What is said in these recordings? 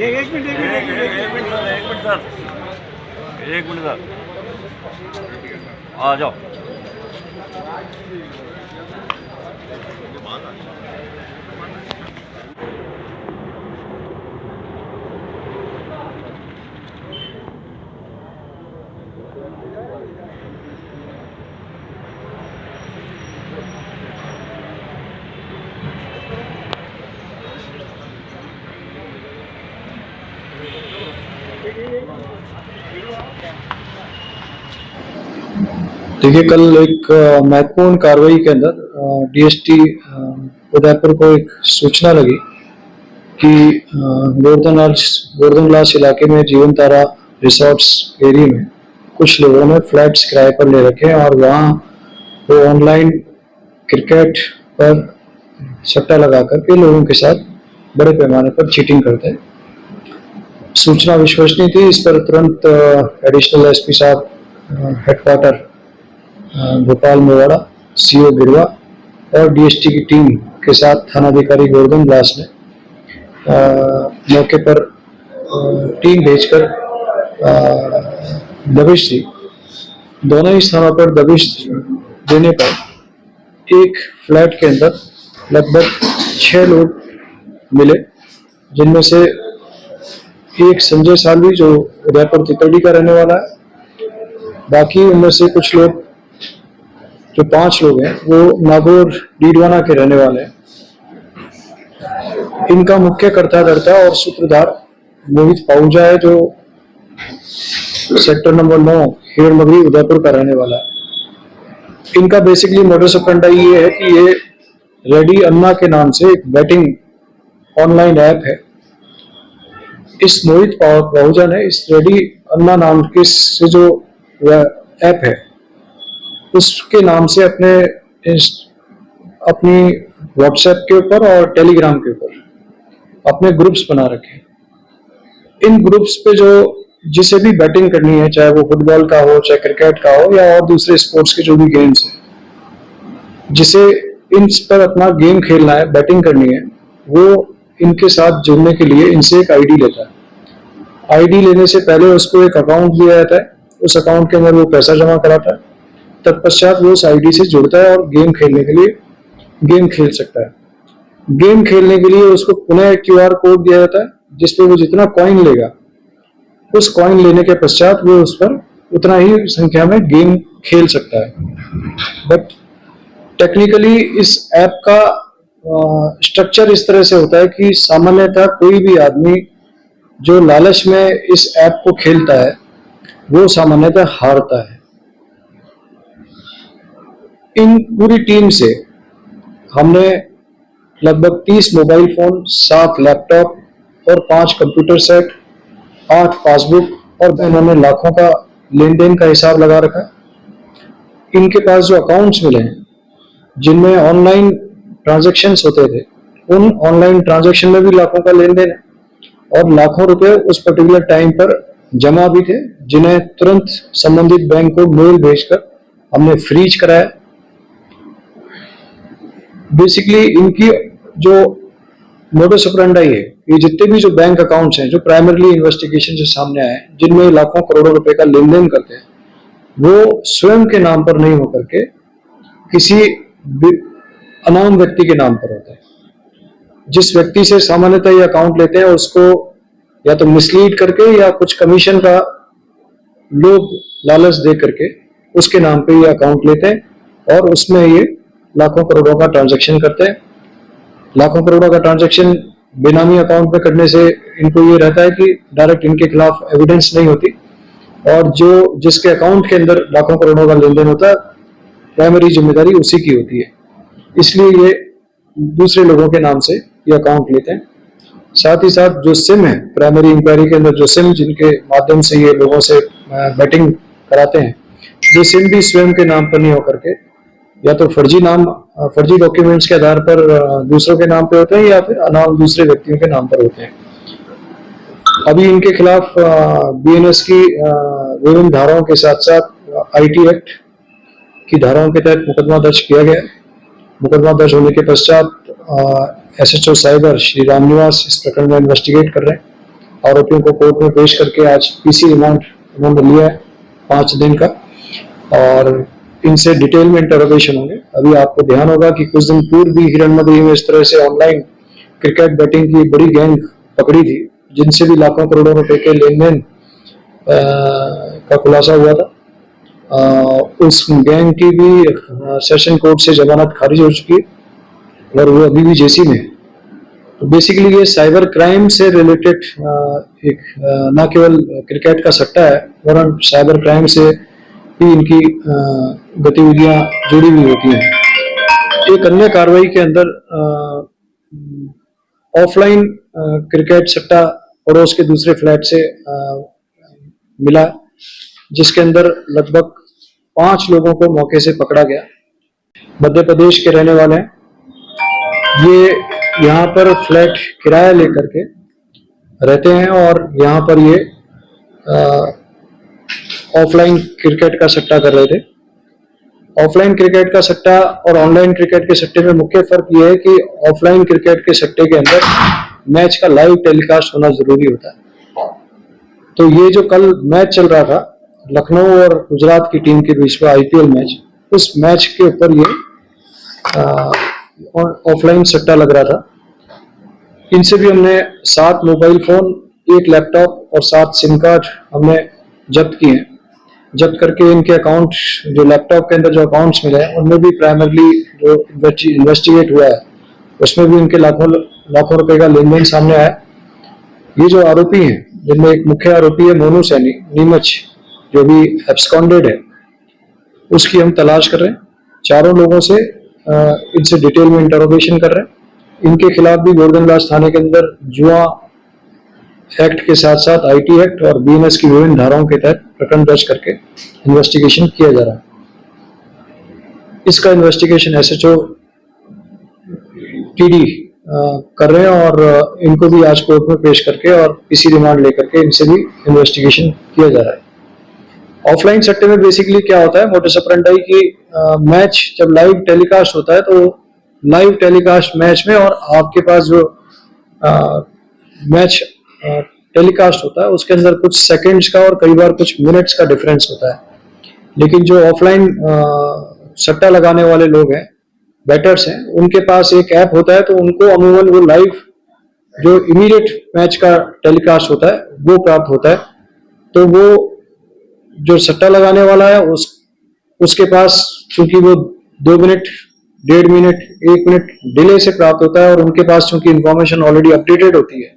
एक minute sir, एक minute sir, आ जाओ। देखिए, कल एक महत्वपूर्ण कार्रवाई के अंदर डीएसटी उदयपुर को एक सूचना लगी कि गोवर्धनलास इलाके में जीवन तारा रिसोर्ट्स एरिया में कुछ लोगों ने फ्लैट्स किराए पर ले रखे हैं और वहाँ वो ऑनलाइन क्रिकेट पर सट्टा लगा करके लोगों के साथ बड़े पैमाने पर चीटिंग करते हैं। सूचना विश्वसनीय थी। इस पर तुरंत एडिशनल एसपी साहब हेडक्वार्टर भोपाल मेवाड़ा, सीओ गिरवा और डीएसटी की टीम के साथ थानाधिकारी गोवर्धनलास ने मौके पर टीम भेजकर दबिश दी। दोनों ही स्थानों पर दबिश देने पर एक फ्लैट के अंदर लगभग 6 लोग मिले, जिनमें से एक संजय सालवी जो उदयपुर तितरडी का रहने वाला है। बाकी उनमें से कुछ लोग, जो 5 लोग हैं, वो नागौर डीडवाना के रहने वाले हैं। इनका मुख्य कर्ता और सूत्रधार मोहित पाहुजा है, जो सेक्टर नंबर 9 हिरणमगरी उदयपुर का रहने वाला है। इनका बेसिकली मोडस ऑपरेंडी ये है कि ये रेडी अन्ना के नाम से एक बैटिंग ऑनलाइन ऐप है। इस मोहित पाहुजा ने इस रेडी अन्ना नाम के से जो ऐप है उसके नाम से अपनी व्हाट्सएप के ऊपर और टेलीग्राम के ऊपर अपने ग्रुप्स बना रखे। इन ग्रुप्स पे जो जिसे भी बैटिंग करनी है, चाहे वो फुटबॉल का हो, चाहे क्रिकेट का हो, या और दूसरे स्पोर्ट्स के जो भी गेम्स हैं, जिसे इन पर अपना गेम खेलना है, बैटिंग करनी है, वो इनके साथ जुड़ने के लिए इनसे एक आईडी लेता है। आईडी लेने से पहले उसको एक अकाउंट दिया जाता है। उस अकाउंट के अंदर वो पैसा जमा कराता है। तत्पश्चात वो उस आईडी से जुड़ता है और गेम खेलने के लिए गेम खेल सकता है। गेम खेलने के लिए उसको पुनः एक क्यूआर कोड दिया जाता है, जिसपे वो जितना कॉइन लेगा, उस कॉइन लेने के पश्चात वो उस पर उतना ही संख्या में गेम खेल सकता है। बट टेक्निकली इस ऐप का स्ट्रक्चर इस तरह से होता है कि सामान्यतः कोई भी आदमी जो लालच में इस ऐप को खेलता है वो सामान्यतः हारता है। इन पूरी टीम से हमने लगभग 30 मोबाइल फोन, 7 लैपटॉप और 5 कंप्यूटर सेट, 8 पासबुक और इन्होंने लाखों का लेन देन का हिसाब लगा रखा है। इनके पास जो अकाउंट्स मिले हैं जिनमें ऑनलाइन ट्रांजैक्शंस होते थे, उन ऑनलाइन ट्रांजैक्शन में भी लाखों का लेन देन है और लाखों रुपए उस पर्टिकुलर टाइम पर जमा भी थे, जिन्हें तुरंत संबंधित बैंक को मेल भेजकर हमने फ्रीज कराया। बेसिकली इनकी जो मोडस ऑपरेंडी है, ये जितने भी जो बैंक अकाउंट्स हैं जो प्राइमरीली इन्वेस्टिगेशन से सामने आए, जिनमें लाखों करोड़ों रुपए का लेन देन करते हैं, वो स्वयं के नाम पर नहीं होकर के किसी अनाम व्यक्ति के नाम पर होता है। जिस व्यक्ति से सामान्यतः ये अकाउंट लेते हैं उसको या तो मिसलीड करके या कुछ कमीशन का लोग लालच दे करके उसके नाम पे ये अकाउंट लेते हैं और उसमें ये लाखों करोड़ों का ट्रांजैक्शन करते हैं। लाखों करोड़ों का ट्रांजैक्शन बेनामी अकाउंट में करने से इनको ये रहता है कि डायरेक्ट इनके खिलाफ एविडेंस नहीं होती और जो जिसके अकाउंट के अंदर लाखों करोड़ों का लेन देन होता है, प्राइमरी जिम्मेदारी उसी की होती है। इसलिए ये दूसरे लोगों के नाम से ये अकाउंट लेते हैं। साथ ही साथ जो सिम है, प्राइमरी इंक्वायरी के अंदर जो सिम जिनके माध्यम से ये लोगों से बैटिंग कराते हैं, ये सिम भी स्वयं के नाम पर नहीं होकर के या तो फर्जी डॉक्यूमेंट्स के आधार पर दूसरों के नाम पे होते हैं या फिर अनाम दूसरे व्यक्तियों के नाम पर होते हैं। अभी इनके खिलाफ बीएनएस की विभिन्न धाराओं के साथ साथ आईटी एक्ट की धाराओं के तहत मुकदमा दर्ज किया गया। मुकदमा दर्ज होने के पश्चात एसएचओ साइबर श्री रामनिवास इस प्रकरण में इन्वेस्टिगेट कर रहे हैं। आरोपियों को कोर्ट में पेश करके आज पीसी रिमांड उन्होंने लिया है 5 दिन का, और इनसे डिटेल में इंटरोगेशन होंगे। अभी आपको ध्यान होगा कि कुछ दिन पूर्व भी हिरणमदेही में इस तरह से ऑनलाइन क्रिकेट बैटिंग की बड़ी गैंग पकड़ी थी, जिनसे भी लाखों करोड़ों रुपए के लेन देन का खुलासा हुआ था। उस गैंग की भी सेशन कोर्ट से जमानत खारिज हो चुकी है और वो अभी भी जेसी में है। तो बेसिकली ये साइबर क्राइम से रिलेटेड एक न केवल क्रिकेट का सट्टा है, वरन साइबर क्राइम से भी इनकी गतिविधियां जुड़ी हुई होती हैं। एक अन्य कार्रवाई के अंदर ऑफलाइन क्रिकेट सट्टा पड़ोस के दूसरे फ्लैट से मिला, जिसके अंदर लगभग 5 लोगों को मौके से पकड़ा गया। मध्य प्रदेश के रहने वाले हैं। ये यहाँ पर फ्लैट किराया लेकर के रहते हैं और यहाँ पर ये ऑफलाइन क्रिकेट का सट्टा कर रहे थे। ऑफलाइन क्रिकेट का सट्टा और ऑनलाइन क्रिकेट के सट्टे में मुख्य फर्क यह है कि ऑफलाइन क्रिकेट के सट्टे के अंदर मैच का लाइव टेलीकास्ट होना जरूरी होता है। तो ये जो कल मैच चल रहा था लखनऊ और गुजरात की टीम के बीच में आईपीएल मैच, उस मैच के ऊपर ये ऑफलाइन सट्टा लग रहा था। इनसे भी हमने 7 मोबाइल फोन, 1 लैपटॉप और 7 सिम कार्ड हमने जब्त किए हैं। जब्त करके इनके अकाउंट, जो लैपटॉप के अंदर जो अकाउंट्स मिले हैं, उनमें भी प्राइमरली जो इन्वेस्टिगेट हुआ है उसमें भी इनके लाखों रुपए का लेन देन सामने आया। ये जो आरोपी हैं, जिनमें एक मुख्य आरोपी है मोनू सैनी नीमच, जो भी एब्सकॉन्डेड है, उसकी हम तलाश कर रहे हैं। चारों लोगों से इनसे डिटेल में इंटरोगेशन कर रहे हैं। इनके खिलाफ भी गोवर्धनदास थाने के अंदर जुआ एक्ट के साथ साथ आईटी एक्ट और बीएनएस की विभिन्न धाराओं के तहत प्रकरण दर्ज करके इन्वेस्टिगेशन किया जा रहा है। इसका इन्वेस्टिगेशन एसएचओ टीडी कर रहे हैं और इनको भी आज कोर्ट में पेश करके और पीसी रिमांड लेकर के इनसे भी इन्वेस्टिगेशन किया जा रहा है। ऑफलाइन सट्टे में बेसिकली क्या होता है, मोटस ऑपरेंडी की मैच जब लाइव टेलीकास्ट होता है तो लाइव टेलीकास्ट मैच में और आपके पास जो मैच टेलीकास्ट होता है उसके अंदर कुछ सेकंड्स का और कई बार कुछ मिनट्स का डिफरेंस होता है। लेकिन जो ऑफलाइन सट्टा लगाने वाले लोग हैं, बैटर्स हैं, उनके पास एक ऐप होता है, तो उनको अमूमन वो लाइव जो इमीडिएट मैच का टेलीकास्ट होता है वो प्राप्त होता है। तो वो जो सट्टा लगाने वाला है उसके पास चूंकि वो 2 मिनट, 1.5 मिनट, 1 मिनट डिले से प्राप्त होता है और उनके पास चूंकि इंफॉर्मेशन ऑलरेडी अपडेटेड होती है,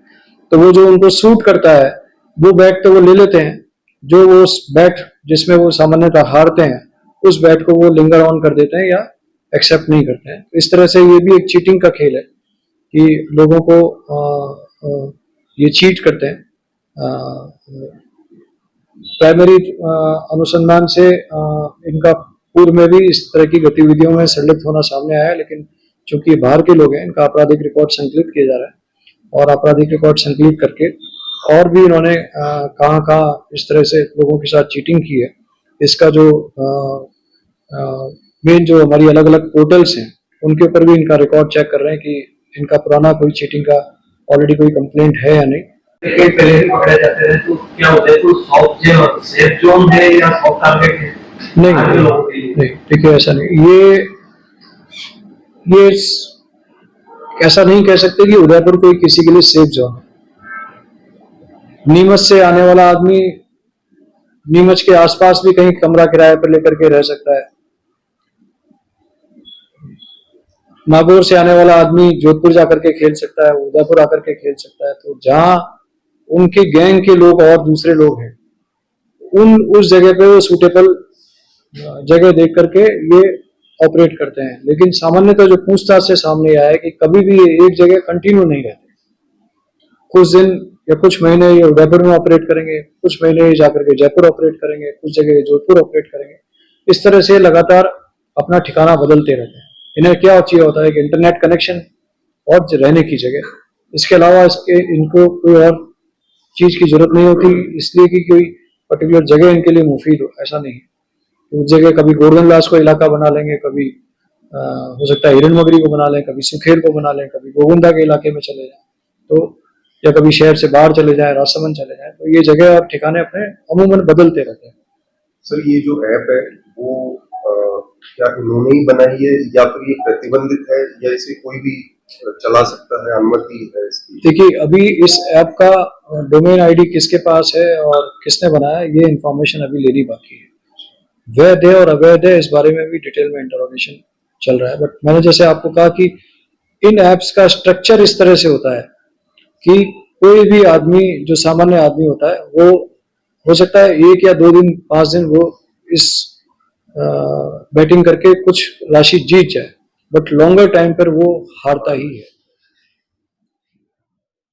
तो वो जो उनको सूट करता है वो बैट तो वो ले लेते हैं। जो वो बैट जिसमें वो सामान्यतः हारते हैं उस बैट को वो लिंगर ऑन कर देते हैं या एक्सेप्ट नहीं करते हैं। इस तरह से ये भी एक चीटिंग का खेल है कि लोगों को ये चीट करते हैं। प्राइमरी अनुसंधान से इनका पूर्व में भी इस तरह की गतिविधियों में संलिप्त होना सामने आया है, लेकिन चूंकि बाहर के लोग हैं, इनका आपराधिक रिकॉर्ड संकलित किया जा रहा है और आपराधिक रिकॉर्ड संकलित करके और भी इन्होंने कहाँ इस तरह से लोगों के साथ चीटिंग की है, इसका जो मेन जो हमारी अलग अलग पोर्टल्स हैं उनके ऊपर भी इनका रिकॉर्ड चेक कर रहे हैं कि इनका पुराना कोई चीटिंग का ऑलरेडी कोई कंप्लेंट है या नहीं। पहले भी पकड़े जाते हैं तो क्या होता है, तो सेफ जोन है या सॉफ्ट टारगेट है? नहीं, देखिए ऐसा नहीं। ये ऐसा नहीं कह सकते कि उदयपुर कोई किसी के लिए सेफ जोन है। नीमच से आने वाला आदमी नीमच के आसपास भी कहीं कमरा किराए पर लेकर के रह सकता है। नागौर से आने वाला आदमी जोधपुर जाकर के खेल सकता है, उदयपुर आकर के खेल सकता है। तो जहां उनके गैंग के लोग और दूसरे लोग हैं, उस जगह पे वो सूटेबल जगह देख करके ये ऑपरेट करते हैं। लेकिन सामान्यतः जो पूछताछ से सामने आया है कि कभी भी ये एक जगह कंटिन्यू नहीं रहते। कुछ दिन या कुछ महीने ये उदयपुर में ऑपरेट करेंगे, कुछ महीने जाकर के जयपुर ऑपरेट करेंगे, कुछ जगह जोधपुर ऑपरेट करेंगे। इस तरह से लगातार अपना ठिकाना बदलते रहते हैं। इन्हें क्या चाहिए होता है कि इंटरनेट कनेक्शन और रहने की जगह, इसके अलावा इनको कोई और चीज की जरूरत नहीं होती, इसलिए कि कोई पर्टिकुलर जगह इनके लिए मुफीद हो, ऐसा नहीं है। उस जगह कभी गोवर्धनदास को इलाका बना लेंगे, कभी हो सकता है हिरन मगरी को बना लें, कभी सुखेर को बना लें, कभी गोविंदा के इलाके में चले जाएं, तो या कभी शहर से बाहर चले जाएं, राजसमंद चले जाएं, तो ये जगह और ठिकाने अपने अमूमन बदलते रहते हैं। सर ये जो ऐप है वो क्या इन्होंने ही बनाई है या फिर ये प्रतिबंधित है या इसे कोई भी चला सकता है, अनुमति है इसकी? देखिए अभी इस ऐप का डोमेन आईडी किसके पास है और किसने बनाया ये इंफॉर्मेशन अभी लेनी बाकी है। वैध है और अवैध है इस बारे में भी डिटेल में इंटरोगेशन चल रहा है। बट मैंने जैसे आपको कहा कि इन ऐप्स का स्ट्रक्चर इस तरह से होता है कि कोई भी आदमी जो सामान्य आदमी होता है वो हो सकता है 1 या 2 दिन 5 दिन वो इस बैटिंग करके कुछ राशि जीत जाए, बट लॉन्गर टाइम पर वो हारता ही है।